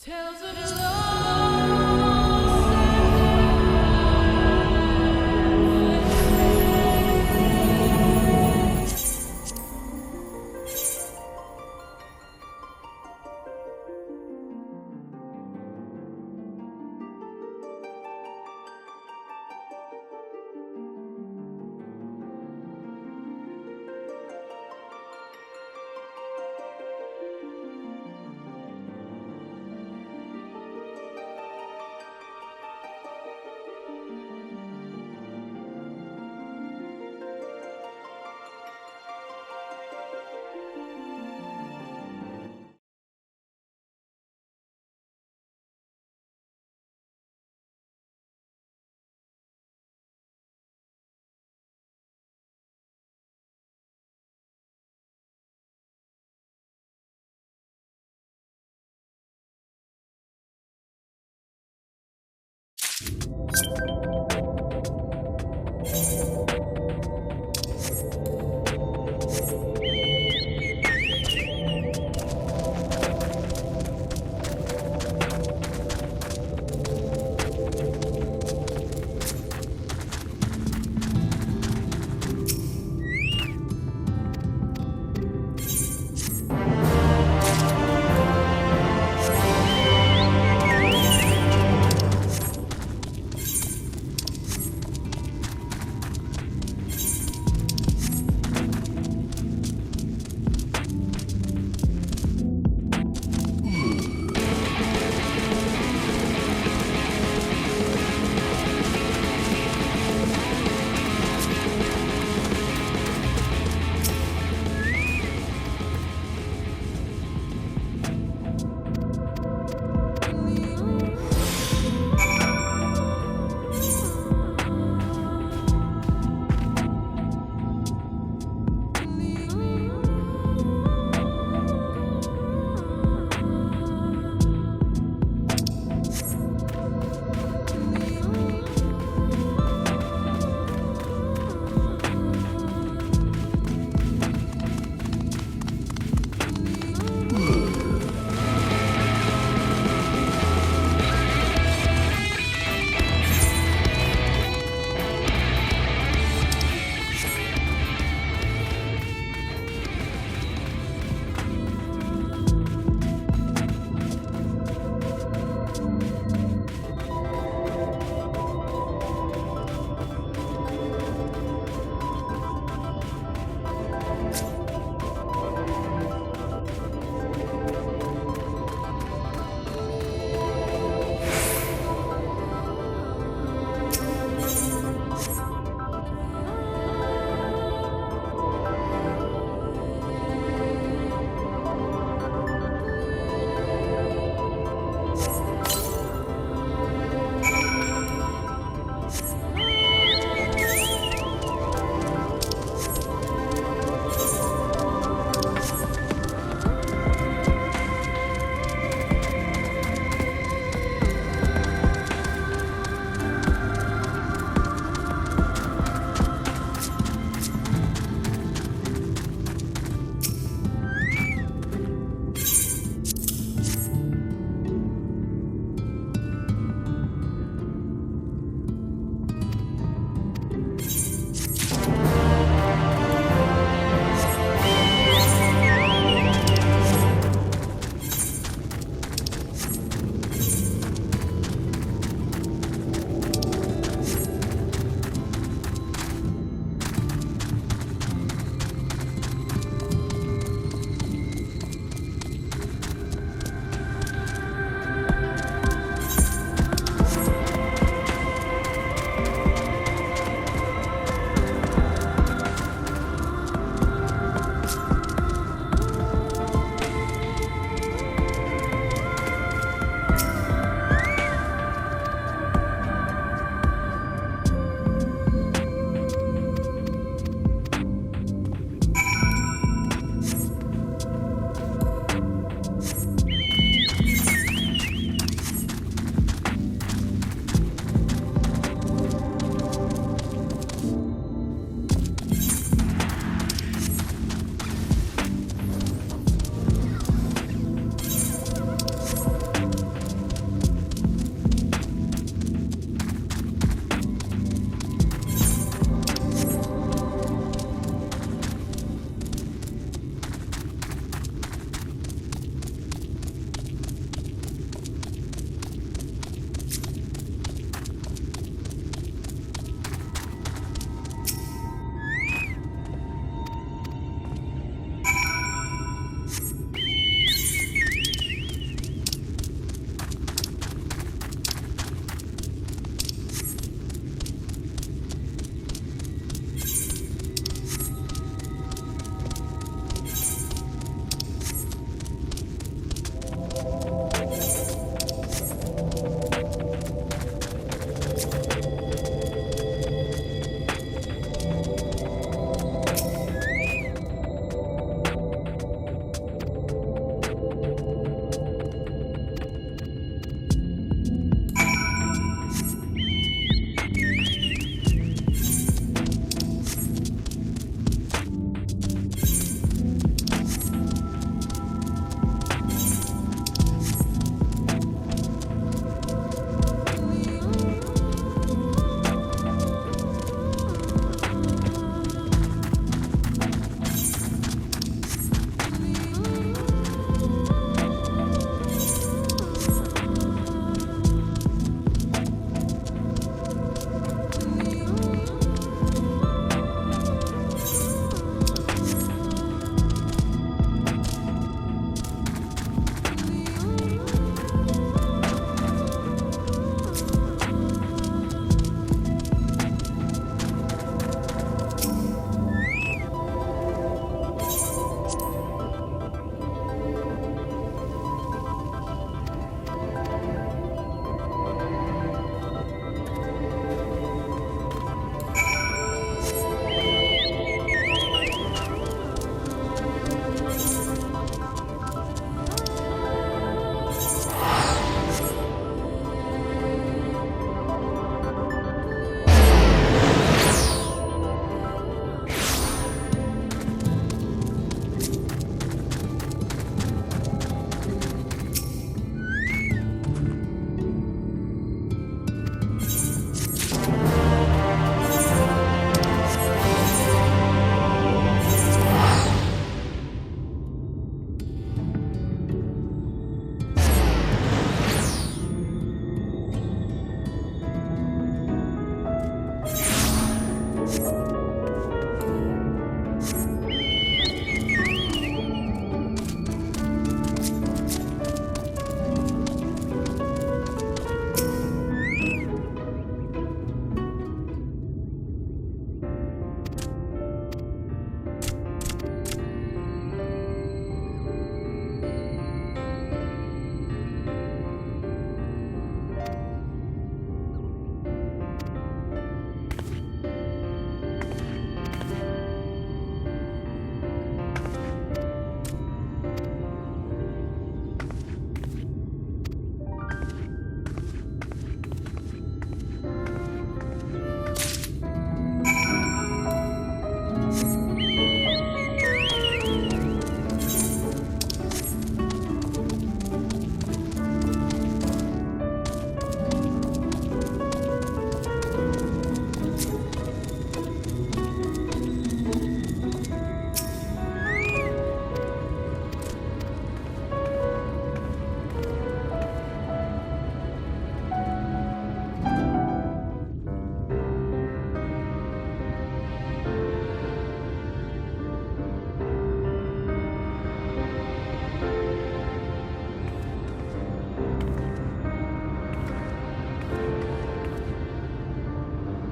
Tales of love.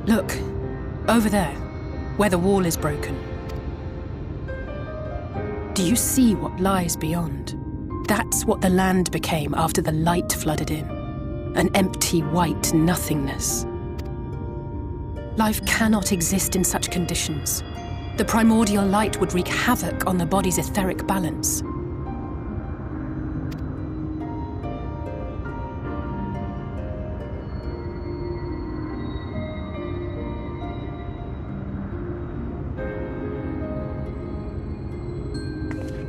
Look, over there, where the wall is broken. Do you see what lies beyond? That's what the land became after the light flooded in. An empty white nothingness. Life cannot exist in such conditions. The primordial light would wreak havoc on the body's etheric balance.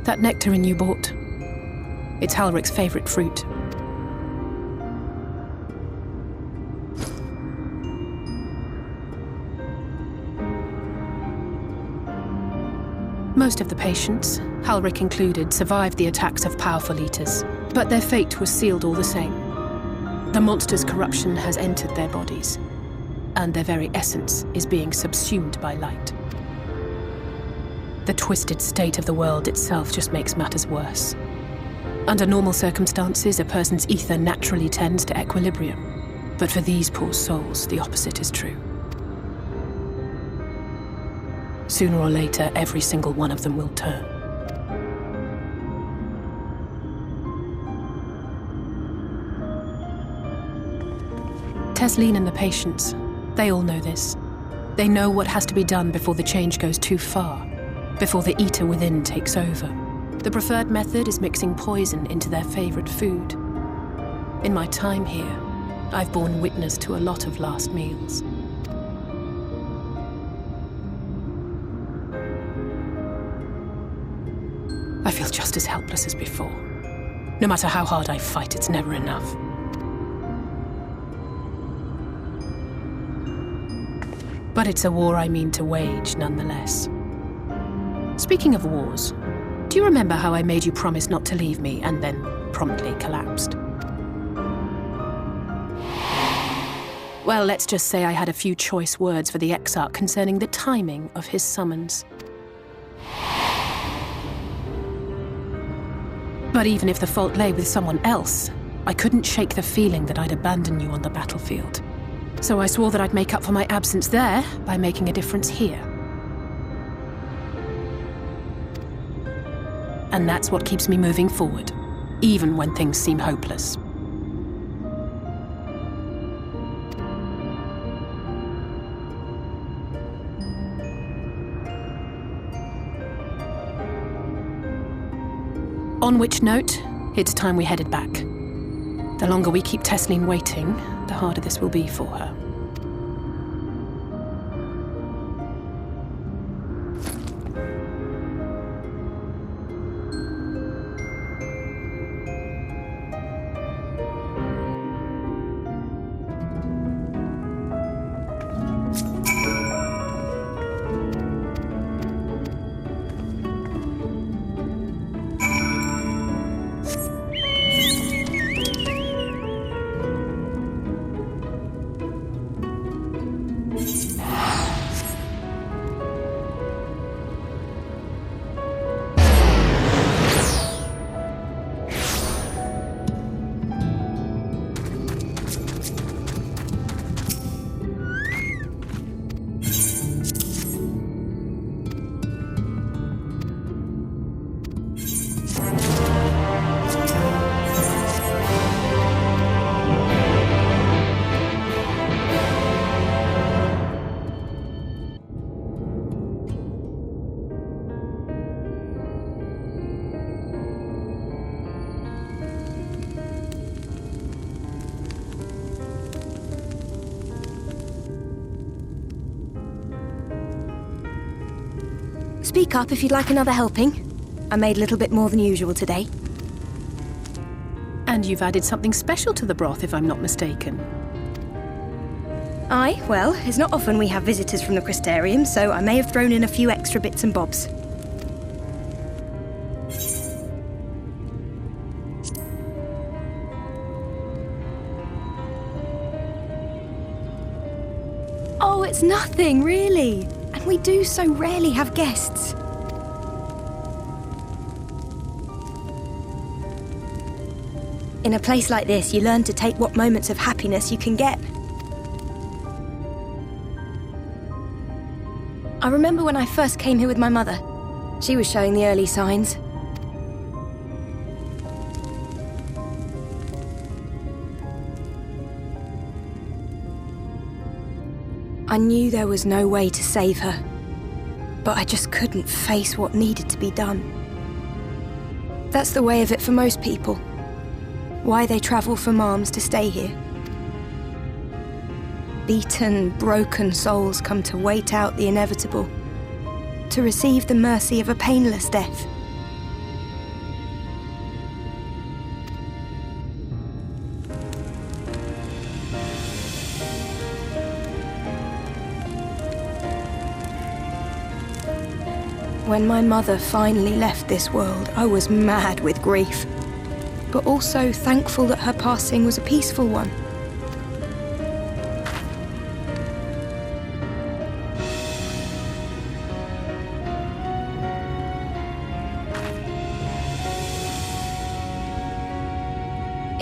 That nectarine you bought, it's Halric's favorite fruit. Most of the patients, Halric included, survived the attacks of powerful eaters, but their fate was sealed all the same. The monster's corruption has entered their bodies, and their very essence is being subsumed by light. The twisted state of the world itself just makes matters worse. Under normal circumstances, a person's ether naturally tends to equilibrium. But for these poor souls, the opposite is true. Sooner or later, every single one of them will turn. Tesleen and the patients, they all know this. They know what has to be done before the change goes too far. Before the eater within takes over. The preferred method is mixing poison into their favorite food. In my time here, I've borne witness to a lot of last meals. I feel just as helpless as before. No matter how hard I fight, it's never enough. But it's a war I mean to wage, nonetheless. Speaking of wars, do you remember how I made you promise not to leave me and then promptly collapsed? Well, let's just say I had a few choice words for the Exarch concerning the timing of his summons. But even if the fault lay with someone else, I couldn't shake the feeling that I'd abandon you on the battlefield. So I swore that I'd make up for my absence there by making a difference here. And that's what keeps me moving forward, even when things seem hopeless. On which note, it's time we headed back. The longer we keep Tesleen waiting, the harder this will be for her. Speak up if you'd like another helping. I made a little bit more than usual today. And you've added something special to the broth, if I'm not mistaken. Aye, well, it's not often we have visitors from the Crystarium, so I may have thrown in a few extra bits and bobs. Oh, it's nothing, really. And we do so rarely have guests. In a place like this, you learn to take what moments of happiness you can get. I remember when I first came here with my mother. She was showing the early signs. I knew there was no way to save her, but I just couldn't face what needed to be done. That's the way of it for most people. Why they travel from arms to stay here. Beaten, broken souls come to wait out the inevitable, to receive the mercy of a painless death. When my mother finally left this world, I was mad with grief, but also thankful that her passing was a peaceful one.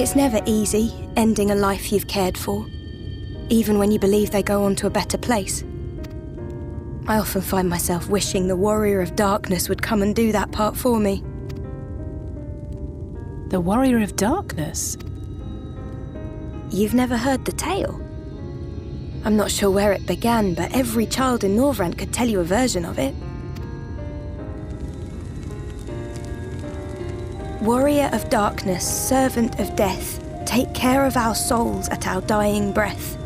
It's never easy, ending a life you've cared for, even when you believe they go on to a better place. I often find myself wishing the Warrior of Darkness would come and do that part for me. The Warrior of Darkness? You've never heard the tale? I'm not sure where it began, but every child in Norvrent could tell you a version of it. Warrior of Darkness, servant of death, take care of our souls at our dying breath.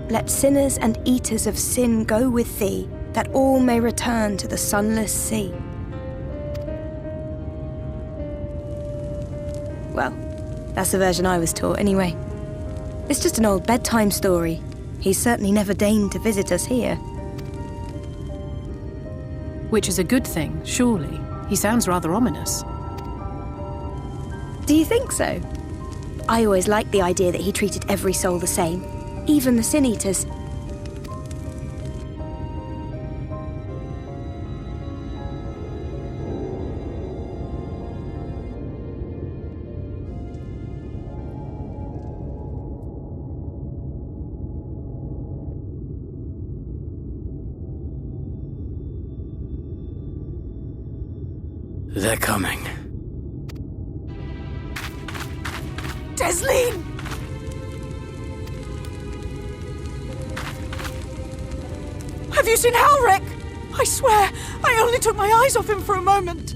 Let sinners and eaters of sin go with thee, that all may return to the sunless sea. Well, that's the version I was taught anyway. It's just an old bedtime story. He's certainly never deigned to visit us here. Which is a good thing, surely. He sounds rather ominous. Do you think so? I always liked the idea that he treated every soul the same, even the Sin Eaters. They're coming. Desleen! Have you seen Halric? I swear, I only took my eyes off him for a moment.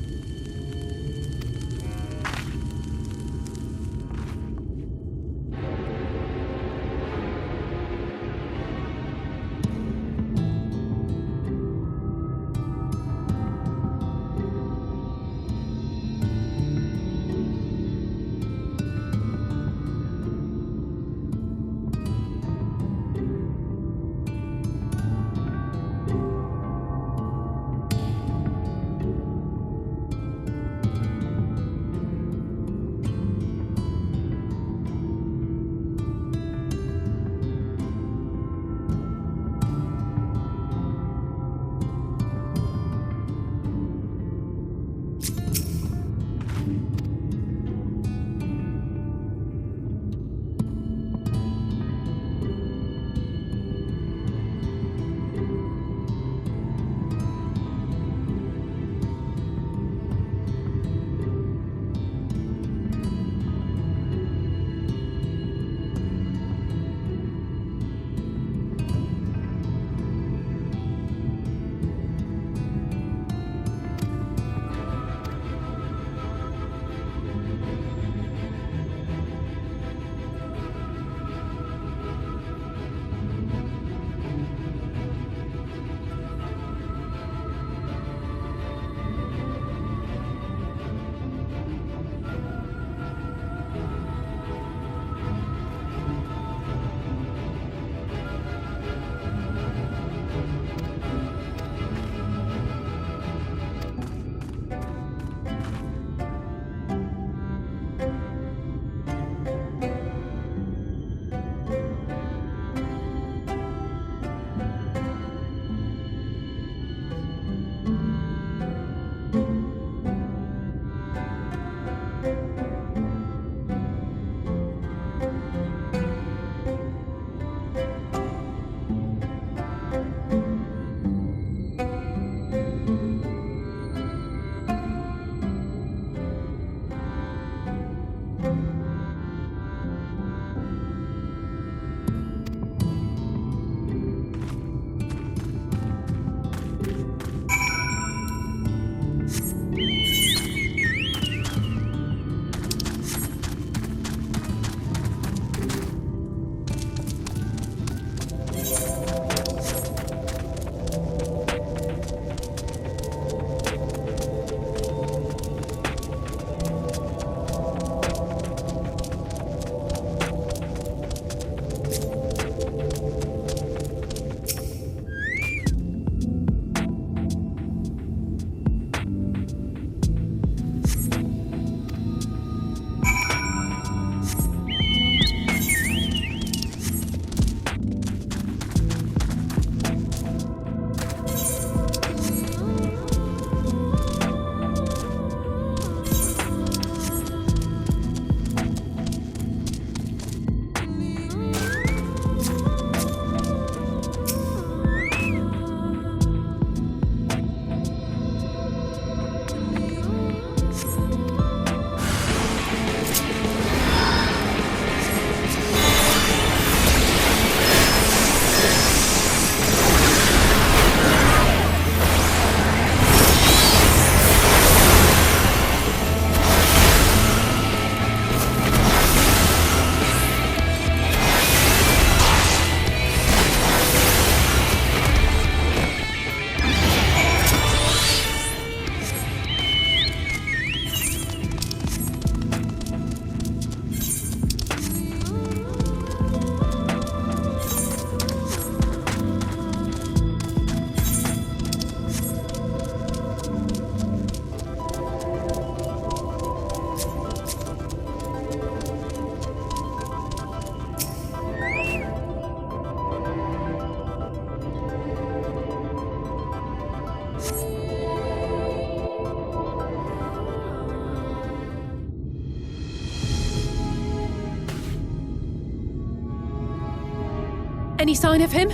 Any sign of him?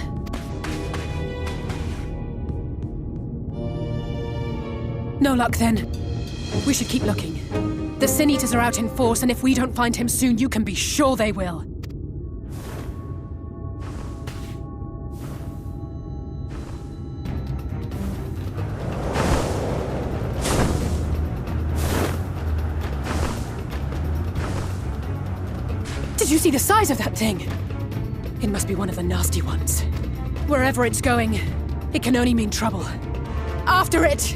No luck then. We should keep looking. The Sin Eaters are out in force, and if we don't find him soon, you can be sure they will. Did you see the size of that thing? It must be one of the nasty ones. Wherever it's going, it can only mean trouble. After it!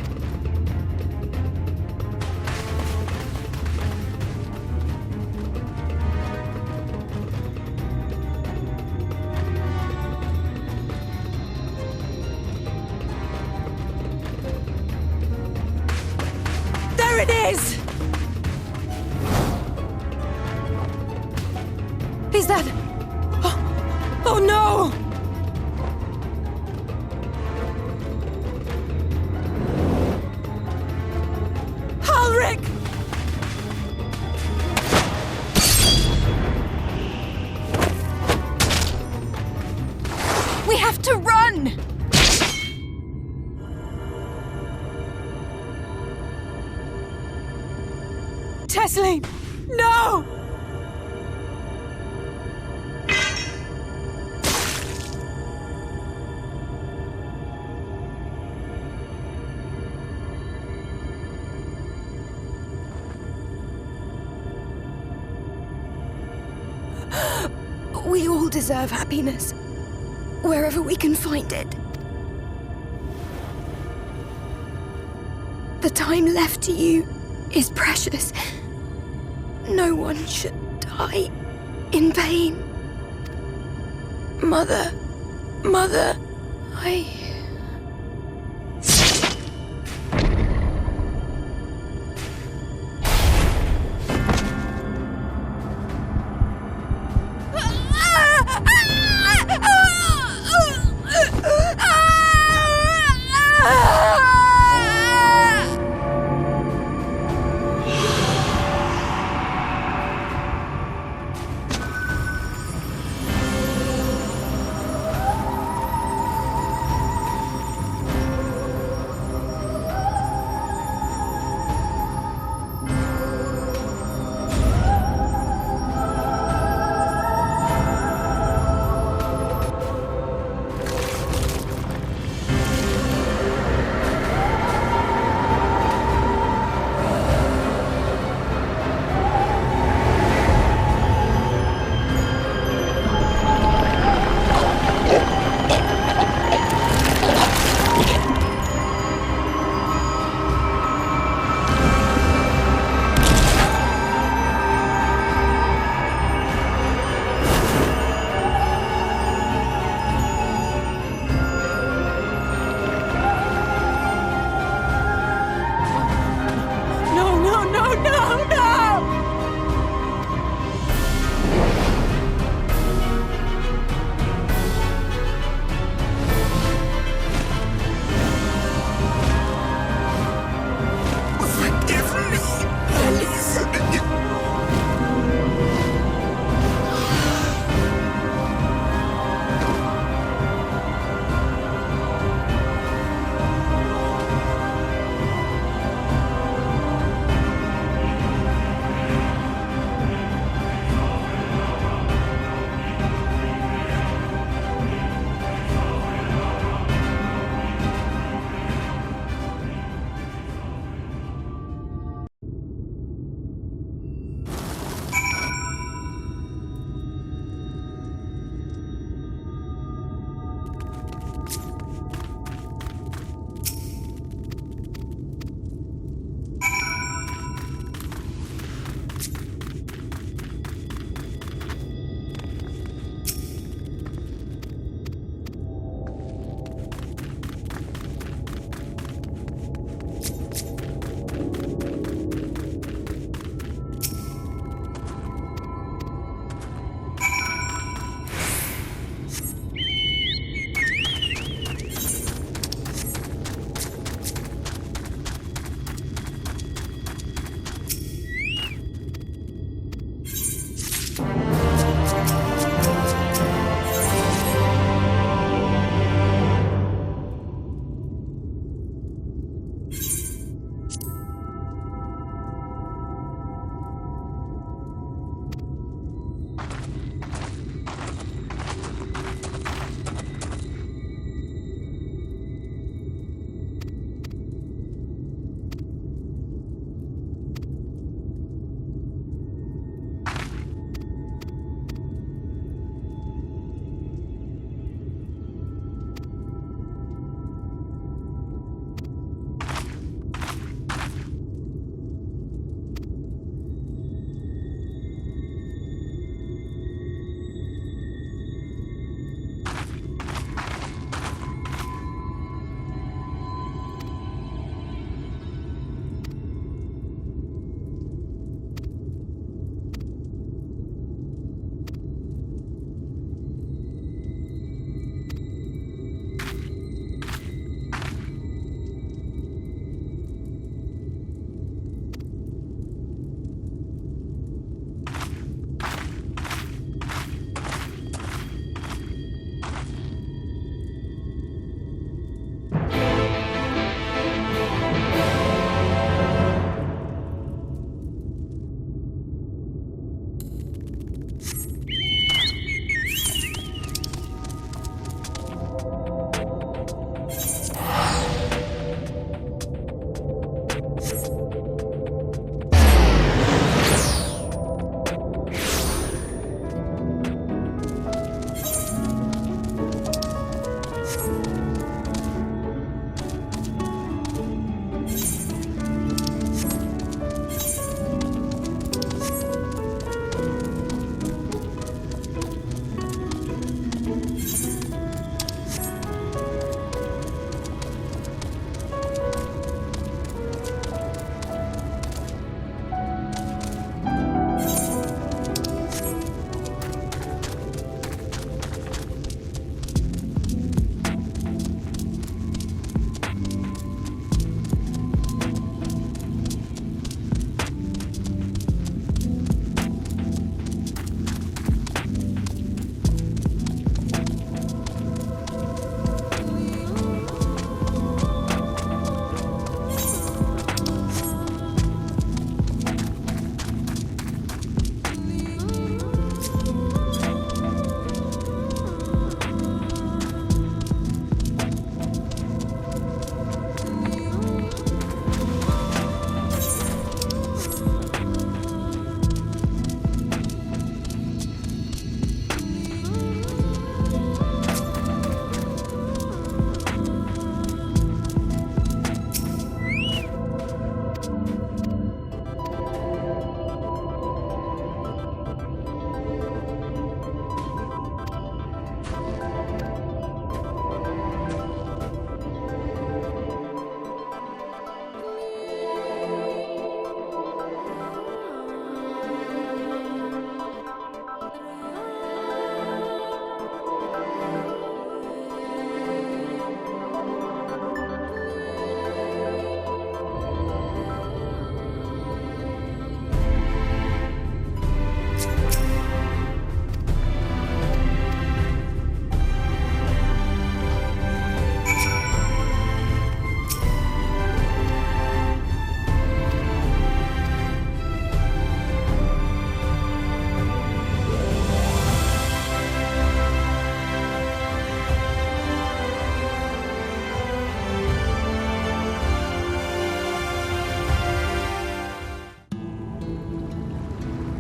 There it is! Is that... Oh no! Halric! We have to run! Tesleen! No! We all deserve happiness, wherever we can find it. The time left to you is precious. No one should die in pain. Mother, I...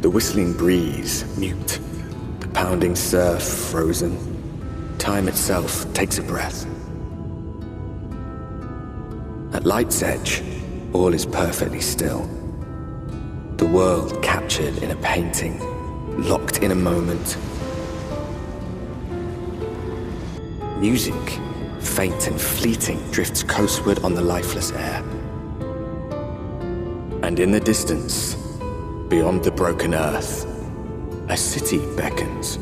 The whistling breeze, mute. The pounding surf, frozen. Time itself takes a breath. At light's edge, all is perfectly still. The world captured in a painting, locked in a moment. Music, faint and fleeting, drifts coastward on the lifeless air. And in the distance, beyond the broken earth, a city beckons.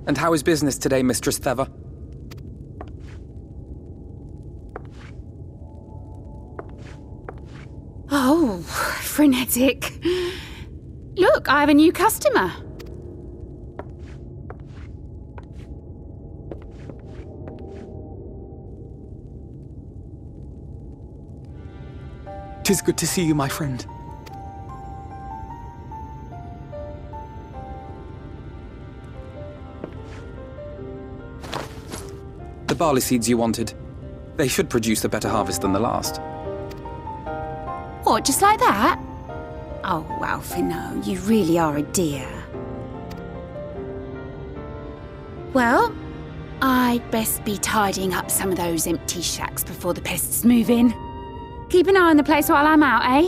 And how is business today, Mistress Theva? Oh, frenetic. Look, I have a new customer. Tis good to see you, my friend. The barley seeds you wanted. They should produce a better harvest than the last. What, just like that? Oh, Alphino, you really are a dear. Well, I'd best be tidying up some of those empty shacks before the pests move in. Keep an eye on the place while I'm out, eh?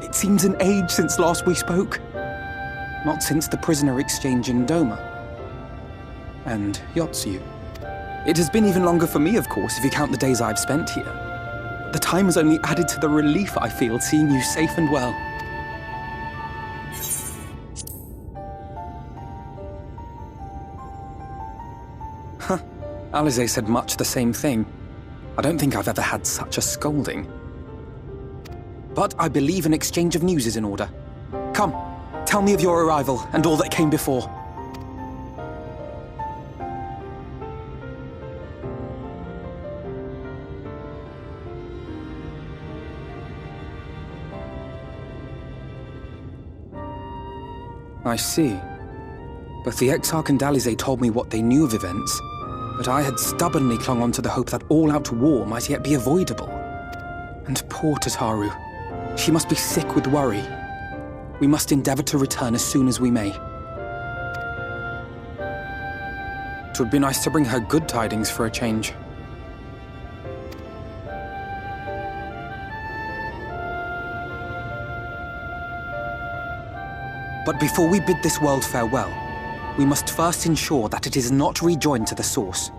It seems an age since last we spoke. Not since the prisoner exchange in Doma. And Yotsu. It has been even longer for me, of course, if you count the days I've spent here. The time has only added to the relief I feel seeing you safe and well. Huh. Alize said much the same thing. I don't think I've ever had such a scolding. But I believe an exchange of news is in order. Come, tell me of your arrival and all that came before. I see. Both the Exarch and Alize told me what they knew of events, but I had stubbornly clung on to the hope that all-out war might yet be avoidable. And poor Tataru. She must be sick with worry. We must endeavor to return as soon as we may. It would be nice to bring her good tidings for a change. But before we bid this world farewell, we must first ensure that it is not rejoined to the source.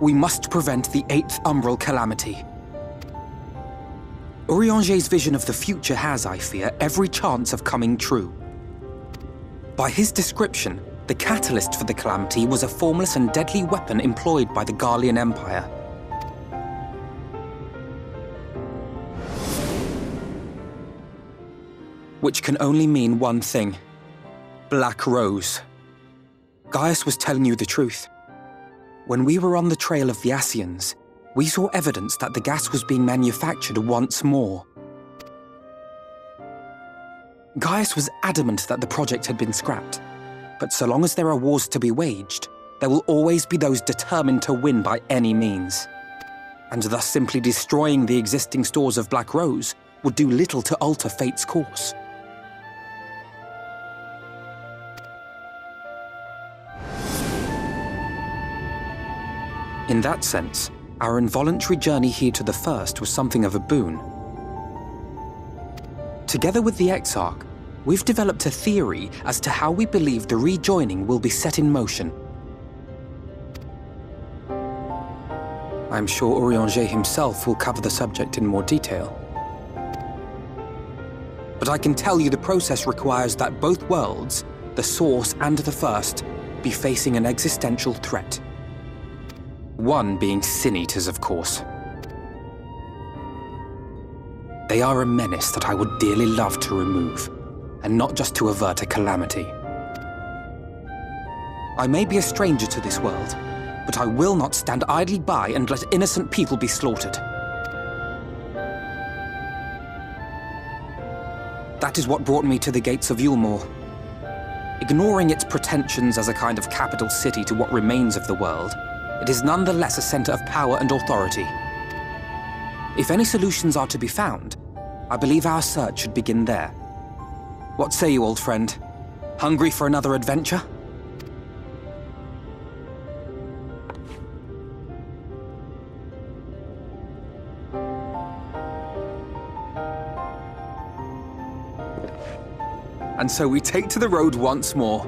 We must prevent the 8th Umbral calamity. Urianger's vision of the future has, I fear, every chance of coming true. By his description, the catalyst for the calamity was a formless and deadly weapon employed by the Garlean Empire. Which can only mean one thing. Black Rose. Gaius was telling you the truth. When we were on the trail of the Ascians, we saw evidence that the gas was being manufactured once more. Gaius was adamant that the project had been scrapped, but so long as there are wars to be waged, there will always be those determined to win by any means. And thus simply destroying the existing stores of Black Rose would do little to alter fate's course. In that sense, our involuntary journey here to the First was something of a boon. Together with the Exarch, we've developed a theory as to how we believe the rejoining will be set in motion. I'm sure Urianger himself will cover the subject in more detail. But I can tell you the process requires that both worlds, the Source and the First, be facing an existential threat. One being Sin-Eaters, of course. They are a menace that I would dearly love to remove, and not just to avert a calamity. I may be a stranger to this world, but I will not stand idly by and let innocent people be slaughtered. That is what brought me to the gates of Yulmore. Ignoring its pretensions as a kind of capital city to what remains of the world, it is nonetheless a center of power and authority. If any solutions are to be found, I believe our search should begin there. What say you, old friend? Hungry for another adventure? And so we take to the road once more.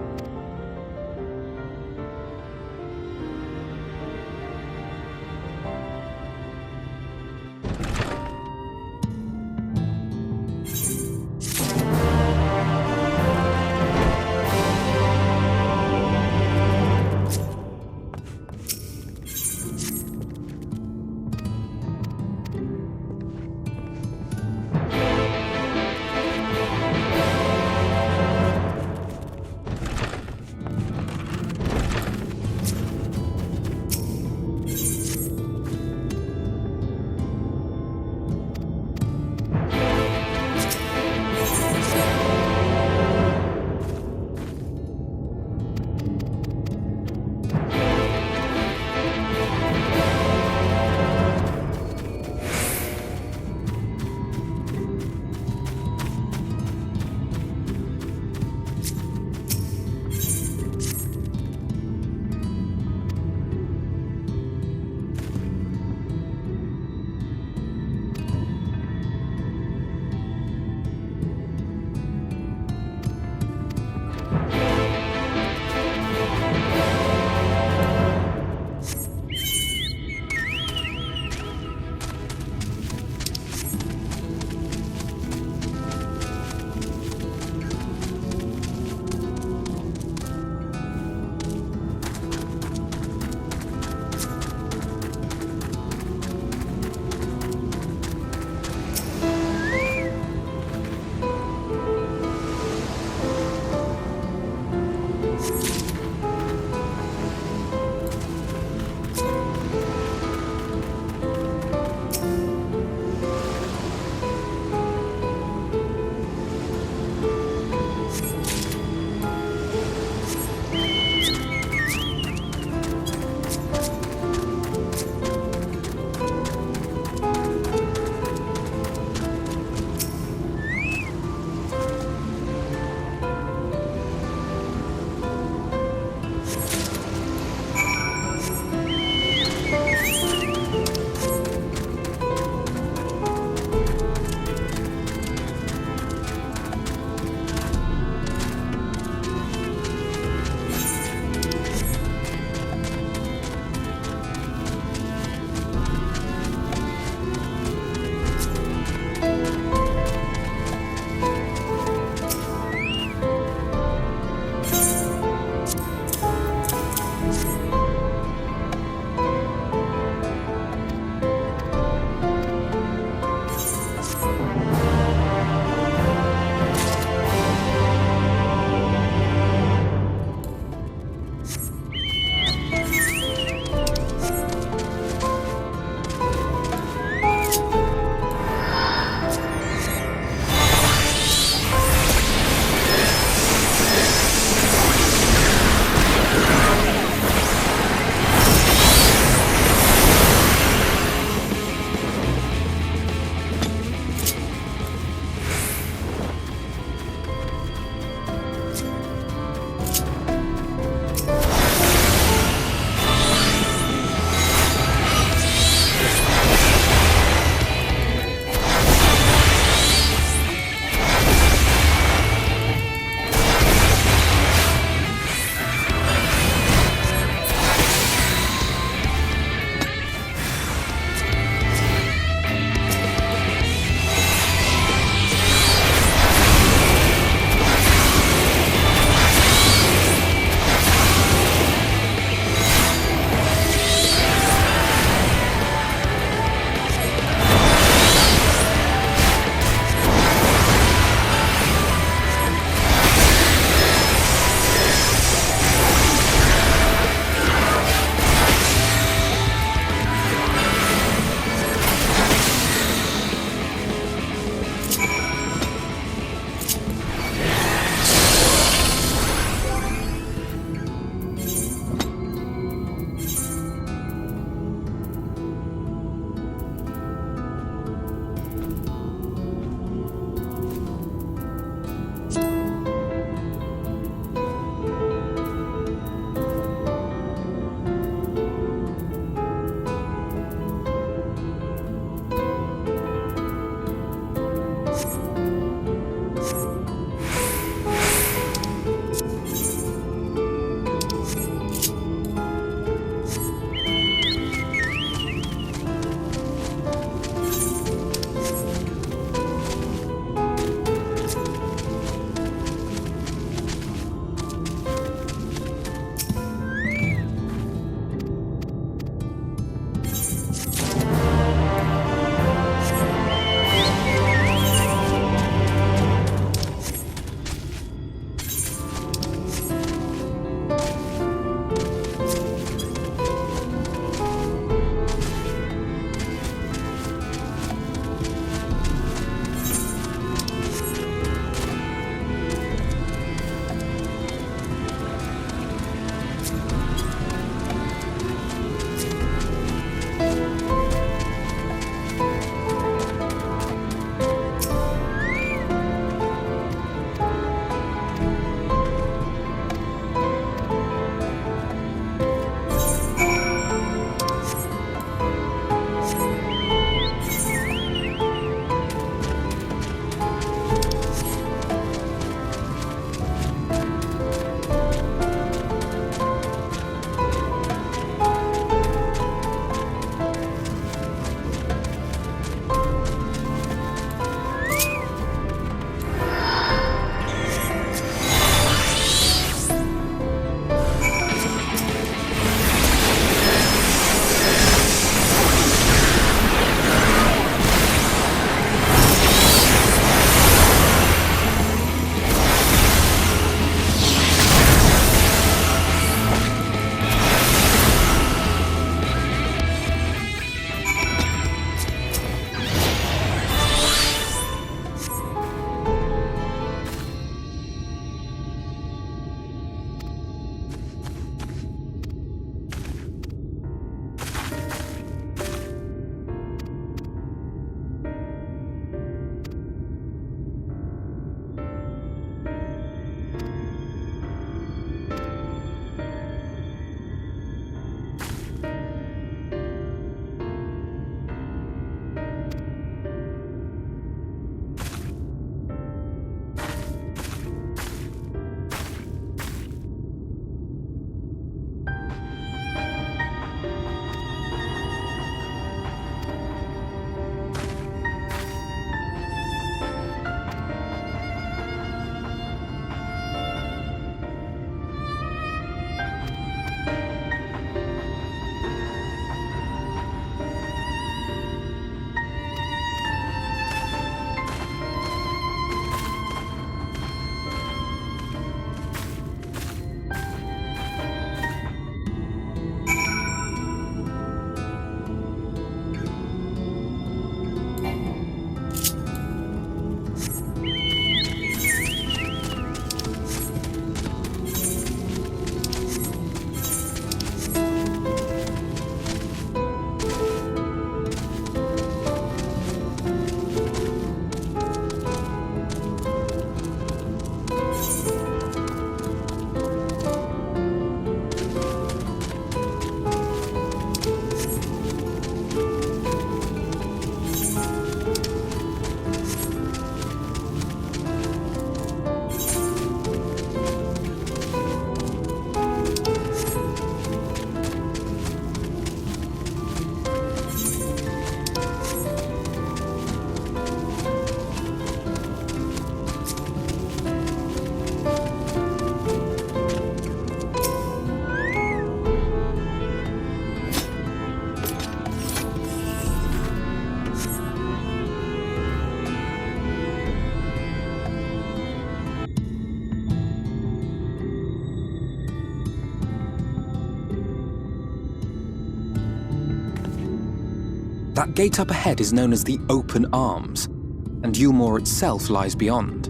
That gate up ahead is known as the Open Arms, and Yulmore itself lies beyond.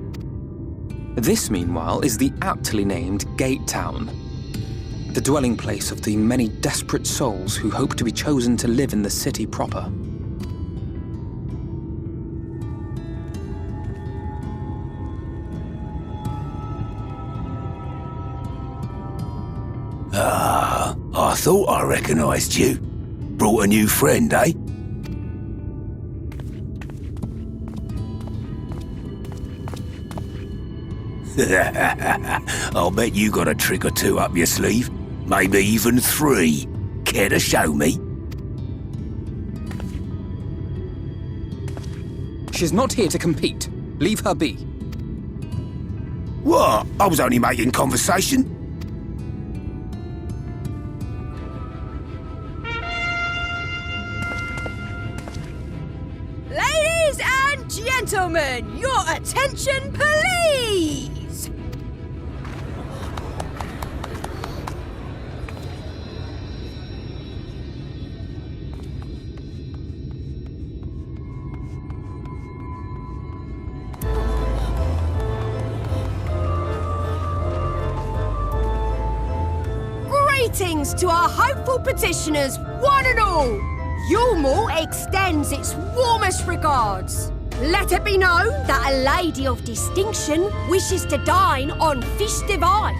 This, meanwhile, is the aptly named Gate Town, the dwelling place of the many desperate souls who hope to be chosen to live in the city proper. Ah, I thought I recognised you. Brought a new friend, eh? I'll bet you got a trick or two up your sleeve. Maybe even 3. Care to show me? She's not here to compete. Leave her be. What? I was only making conversation. Ladies and gentlemen, your attention, please! Greetings to our hopeful petitioners, one and all. Yulmore extends its warmest regards. Let it be known that a lady of distinction wishes to dine on fish divine.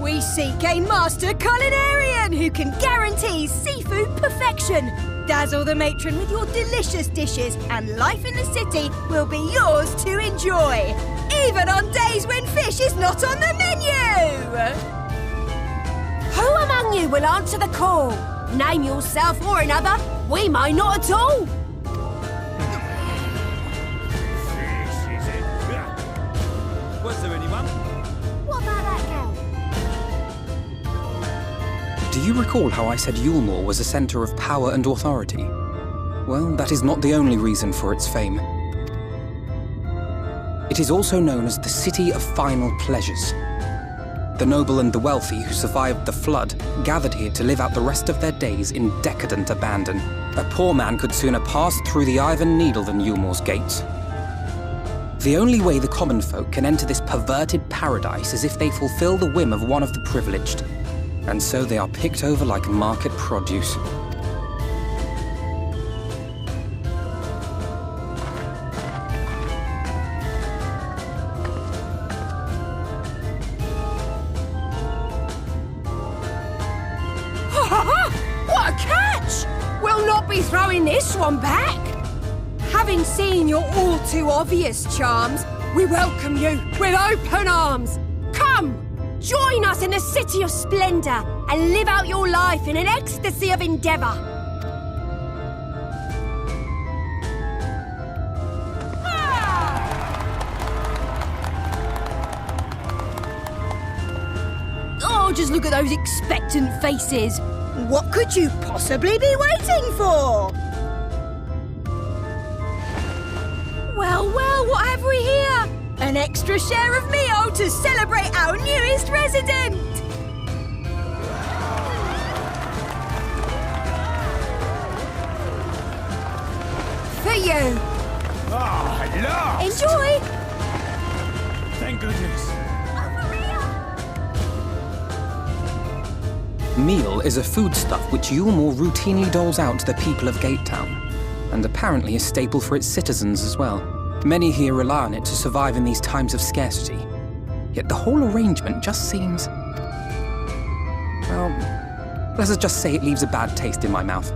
We seek a master culinarian who can guarantee seafood perfection. Dazzle the matron with your delicious dishes, and life in the city will be yours to enjoy, even on days when fish is not on the menu. Who among you will answer the call? Name yourself or another. We might not at all. Was there anyone? What about that girl? Do you recall how I said Yulmore was a centre of power and authority? Well, that is not the only reason for its fame. It is also known as the City of Final Pleasures. The noble and the wealthy who survived the flood gathered here to live out the rest of their days in decadent abandon. A poor man could sooner pass through the Iron Needle than Yulmore's gates. The only way the common folk can enter this perverted paradise is if they fulfill the whim of one of the privileged, and so they are picked over like market produce. What a catch! We'll not be throwing this one back. Having seen your all too obvious charms, we welcome you with open arms. Come, join us in the City of Splendor and live out your life in an ecstasy of endeavour. Oh, just look at those expectant faces. What could you possibly be waiting for? Well, what have we here? An extra share of meal to celebrate our newest resident! For you! Ah, at last! Enjoy! Thank goodness. Meal is a foodstuff which Yulmore routinely doles out to the people of Gate Town, and apparently a staple for its citizens as well. Many here rely on it to survive in these times of scarcity. Yet the whole arrangement just seems... well, let's just say it leaves a bad taste in my mouth.